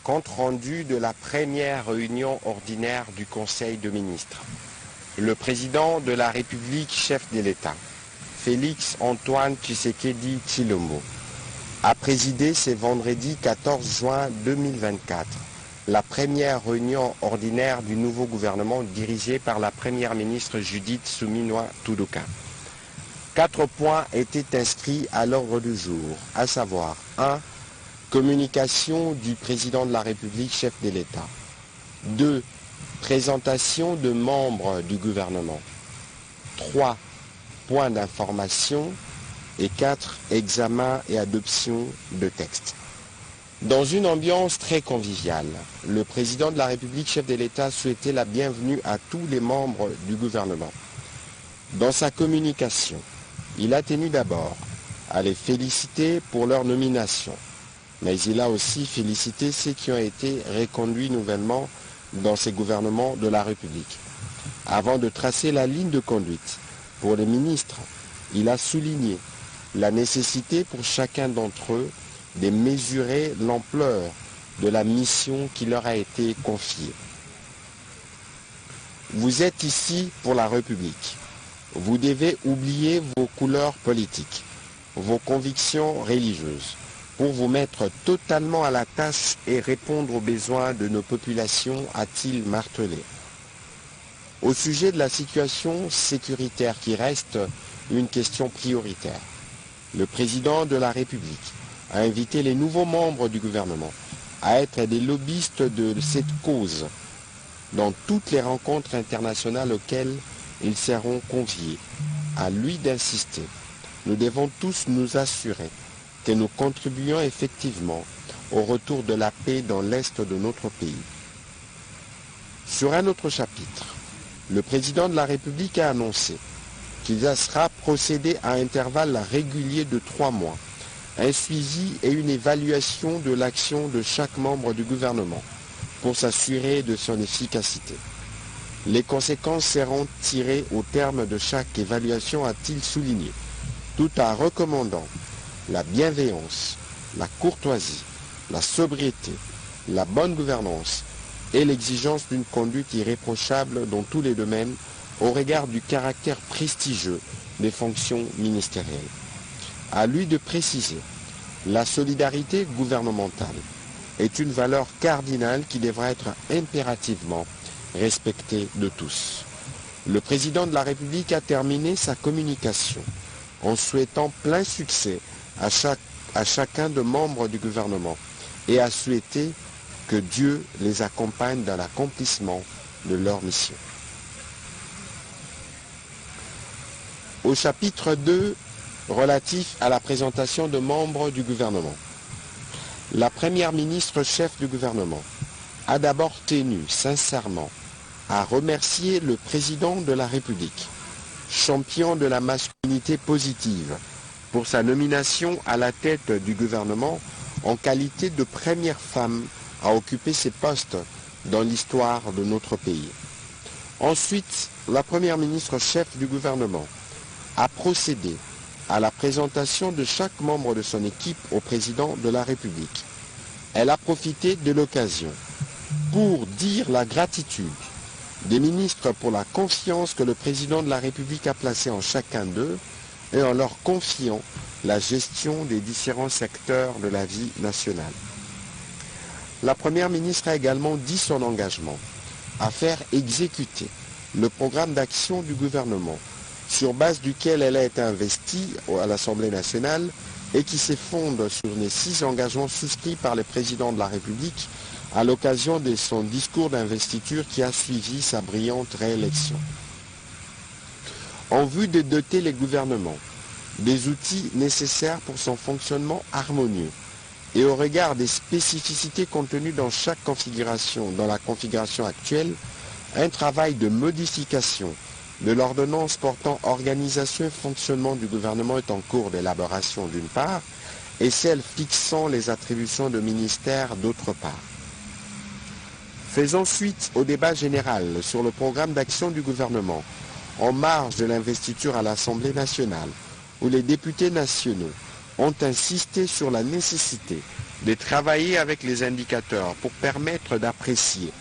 Compte rendu de la première réunion ordinaire du Conseil de ministres. Le président de la République, chef de l'État, Félix Antoine Tshisekedi Tshilombo, a présidé ce vendredi 14 juin 2024 la première réunion ordinaire du nouveau gouvernement dirigé par la première ministre Judith Suminwa Turuka. 4 points étaient inscrits à l'ordre du jour, à savoir 1. Communication du président de la République, chef de l'État. 2. Présentation de membres du gouvernement. 3. Points d'information. Et 4. Examen et adoption de textes. Dans une ambiance très conviviale, le président de la République, chef de l'État, souhaitait la bienvenue à tous les membres du gouvernement. Dans sa communication, il a tenu d'abord à les féliciter pour leur nomination. Mais il a aussi félicité ceux qui ont été reconduits nouvellement dans ces gouvernements de la République. Avant de tracer la ligne de conduite pour les ministres, il a souligné la nécessité pour chacun d'entre eux de mesurer l'ampleur de la mission qui leur a été confiée. Vous êtes ici pour la République. Vous devez oublier vos couleurs politiques, vos convictions religieuses, pour vous mettre totalement à la tâche et répondre aux besoins de nos populations, a-t-il martelé. Au sujet de la situation sécuritaire qui reste une question prioritaire, le président de la République a invité les nouveaux membres du gouvernement à être des lobbyistes de cette cause dans toutes les rencontres internationales auxquelles ils seront conviés. À lui d'insister. Nous devons tous nous assurer que nous contribuons effectivement au retour de la paix dans l'est de notre pays. Sur un autre chapitre, le président de la République a annoncé qu'il sera procédé à intervalles réguliers de 3 mois, un suivi et une évaluation de l'action de chaque membre du gouvernement pour s'assurer de son efficacité. Les conséquences seront tirées au terme de chaque évaluation, a-t-il souligné, tout en recommandant la bienveillance, la courtoisie, la sobriété, la bonne gouvernance et l'exigence d'une conduite irréprochable dans tous les domaines au regard du caractère prestigieux des fonctions ministérielles. À lui de préciser, la solidarité gouvernementale est une valeur cardinale qui devra être impérativement respectée de tous. Le président de la République a terminé sa communication en souhaitant plein succès à chacun de membres du gouvernement et a souhaité que Dieu les accompagne dans l'accomplissement de leur mission. Au chapitre 2, relatif à la présentation de membres du gouvernement, la première ministre chef du gouvernement a d'abord tenu sincèrement à remercier le président de la République, champion de la masculinité positive, pour sa nomination à la tête du gouvernement en qualité de première femme à occuper ces postes dans l'histoire de notre pays. Ensuite, la première ministre chef du gouvernement a procédé à la présentation de chaque membre de son équipe au président de la République. Elle a profité de l'occasion pour dire la gratitude des ministres pour la confiance que le président de la République a placée en chacun d'eux et en leur confiant la gestion des différents secteurs de la vie nationale. La première ministre a également dit son engagement à faire exécuter le programme d'action du gouvernement sur base duquel elle a été investie à l'Assemblée nationale et qui se fonde sur les 6 engagements souscrits par le président de la République à l'occasion de son discours d'investiture qui a suivi sa brillante réélection. En vue de doter les gouvernements des outils nécessaires pour son fonctionnement harmonieux et au regard des spécificités contenues dans chaque configuration, dans la configuration actuelle, un travail de modification de l'ordonnance portant organisation et fonctionnement du gouvernement est en cours d'élaboration d'une part, et celle fixant les attributions de ministères d'autre part. Faisons suite au débat général sur le programme d'action du gouvernement en marge de l'investiture à l'Assemblée nationale, où les députés nationaux ont insisté sur la nécessité de travailler avec les indicateurs pour permettre d'apprécier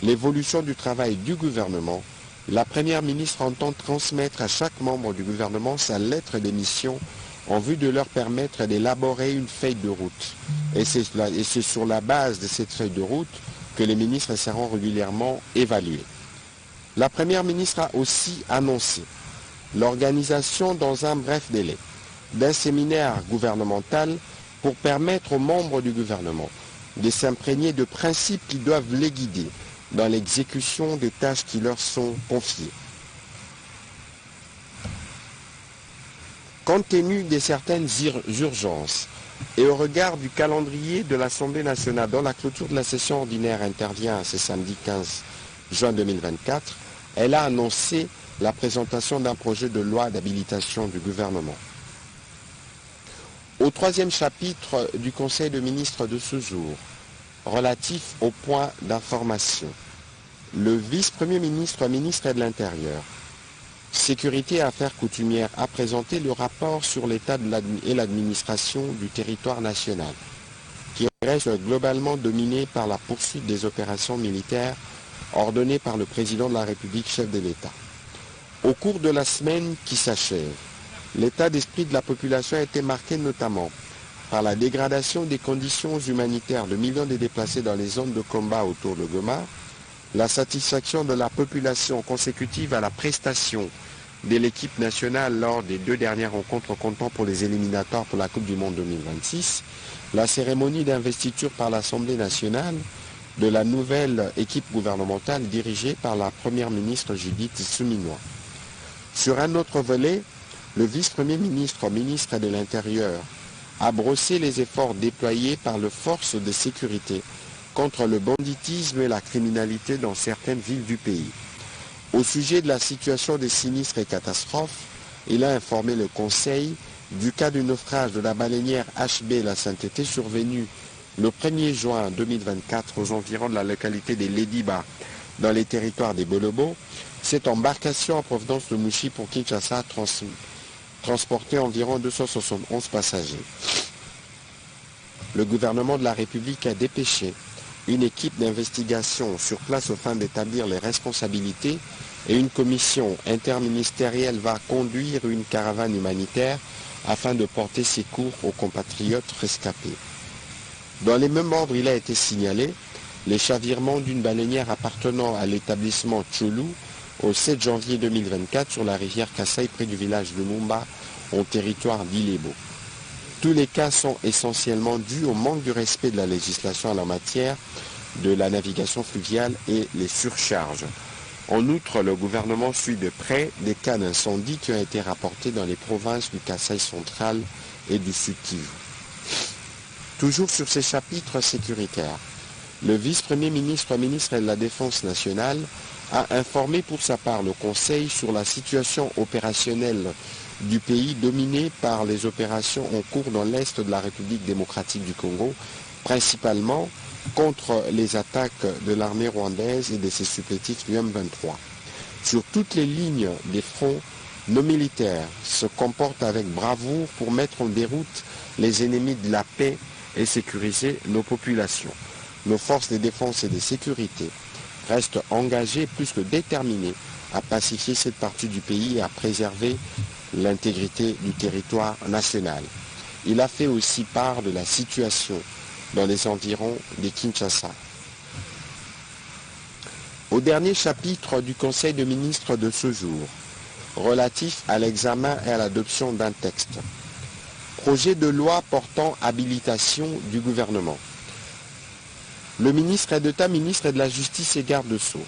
l'évolution du travail du gouvernement, la Première ministre entend transmettre à chaque membre du gouvernement sa lettre d'émission en vue de leur permettre d'élaborer une feuille de route. Et c'est sur la base de cette feuille de route que les ministres seront régulièrement évalués. La Première ministre a aussi annoncé l'organisation dans un bref délai d'un séminaire gouvernemental pour permettre aux membres du gouvernement de s'imprégner de principes qui doivent les guider dans l'exécution des tâches qui leur sont confiées. Compte tenu de certaines urgences et au regard du calendrier de l'Assemblée nationale dont la clôture de la session ordinaire intervient ce samedi 15 juin 2024, elle a annoncé la présentation d'un projet de loi d'habilitation du gouvernement. Au troisième chapitre du Conseil de ministres de ce jour, relatif au point d'information, le vice-premier ministre, ministre de l'Intérieur, Sécurité et Affaires coutumières a présenté le rapport sur l'état et l'administration du territoire national, qui reste globalement dominé par la poursuite des opérations militaires ordonnées par le président de la République, chef de l'État. Au cours de la semaine qui s'achève, l'état d'esprit de la population a été marqué notamment par la dégradation des conditions humanitaires de millions de déplacés dans les zones de combat autour de Goma, la satisfaction de la population consécutive à la prestation de l'équipe nationale lors des 2 dernières rencontres comptant pour les éliminatoires pour la Coupe du Monde 2026, la cérémonie d'investiture par l'Assemblée nationale de la nouvelle équipe gouvernementale dirigée par la Première ministre Judith Suminwa. Sur un autre volet, le vice-premier ministre, ministre de l'Intérieur, a brossé les efforts déployés par les forces de sécurité contre le banditisme et la criminalité dans certaines villes du pays. Au sujet de la situation des sinistres et catastrophes, il a informé le Conseil du cas du naufrage de la baleinière HB La Sainteté survenu le 1er juin 2024 aux environs de la localité des Lediba dans les territoires des Bolobo. Cette embarcation en provenance de Mouchi pour Kinshasa transportait environ 271 passagers. Le gouvernement de la République a dépêché une équipe d'investigation sur place afin d'établir les responsabilités et une commission interministérielle va conduire une caravane humanitaire afin de porter secours aux compatriotes rescapés. Dans les mêmes ordres, il a été signalé les chavirements d'une baleinière appartenant à l'établissement Tchoulou au 7 janvier 2024 sur la rivière Kassai près du village de Mumba au territoire d'Ilebo. Tous les cas sont essentiellement dus au manque de respect de la législation en la matière de la navigation fluviale et les surcharges. En outre, le gouvernement suit de près des cas d'incendie qui ont été rapportés dans les provinces du Kassai central et du Sud Kivu. Toujours sur ces chapitres sécuritaires, le vice-premier ministre, ministre de la Défense nationale, a informé pour sa part le Conseil sur la situation opérationnelle du pays dominé par les opérations en cours dans l'Est de la République démocratique du Congo, principalement contre les attaques de l'armée rwandaise et de ses supplétifs du M23. Sur toutes les lignes des fronts, nos militaires se comportent avec bravoure pour mettre en déroute les ennemis de la paix et sécuriser nos populations. Nos forces de défense et de sécurité restent engagées plus que déterminées à pacifier cette partie du pays et à préserver l'intégrité du territoire national. Il a fait aussi part de la situation dans les environs de Kinshasa. Au dernier chapitre du Conseil de ministres de ce jour, relatif à l'examen et à l'adoption d'un texte, projet de loi portant habilitation du gouvernement. Le ministre d'État, ministre de la Justice et garde-sceaux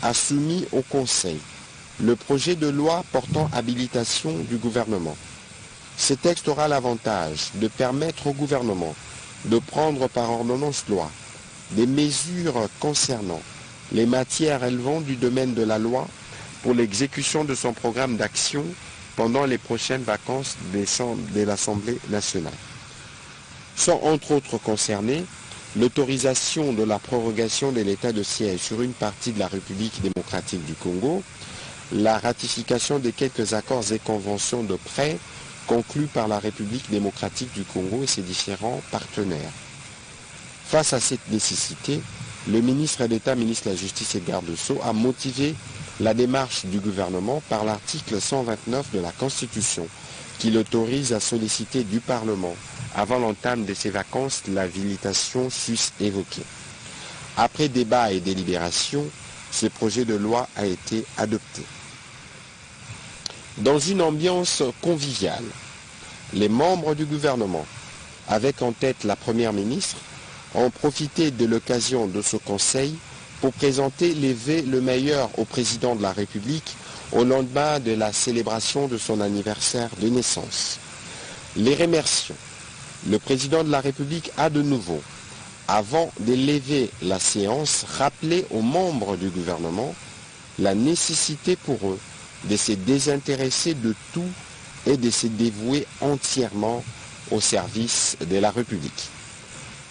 a soumis au Conseil le projet de loi portant habilitation du gouvernement. Ce texte aura l'avantage de permettre au gouvernement de prendre par ordonnance-loi des mesures concernant les matières relevant du domaine de la loi pour l'exécution de son programme d'action pendant les prochaines vacances de l'Assemblée nationale. Sont entre autres concernés l'autorisation de la prorogation de l'état de siège sur une partie de la République démocratique du Congo, la ratification de quelques accords et conventions de prêt conclus par la République démocratique du Congo et ses différents partenaires, Face à cette nécessité, le ministre d'État, ministre de la Justice et garde-sceaux a motivé la démarche du gouvernement par l'article 129 de la Constitution qui l'autorise à solliciter du Parlement, avant l'entame de ses vacances, l'habilitation sus-évoquée. Après débat et délibération, ce projet de loi a été adopté. Dans une ambiance conviviale, les membres du gouvernement, avec en tête la Première ministre, ont profité de l'occasion de ce conseil pour présenter les vœux le meilleur au président de la République au lendemain de la célébration de son anniversaire de naissance. Les remercions. Le président de la République a de nouveau, avant de lever la séance, rappelé aux membres du gouvernement la nécessité pour eux de se désintéresser de tout et de se dévouer entièrement au service de la République.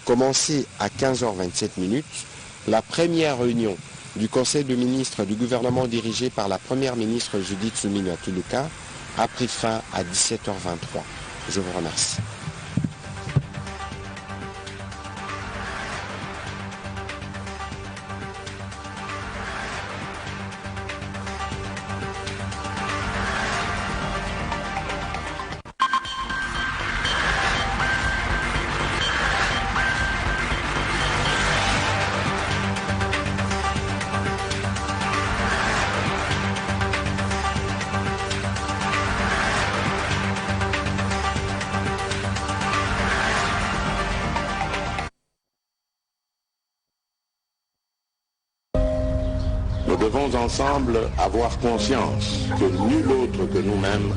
Commencée à 15h27, la première réunion du Conseil de ministres du gouvernement dirigé par la Première ministre Judith Suminwa Tuluka a pris fin à 17h23. Je vous remercie. Nous devons ensemble avoir conscience que nul autre que nous-mêmes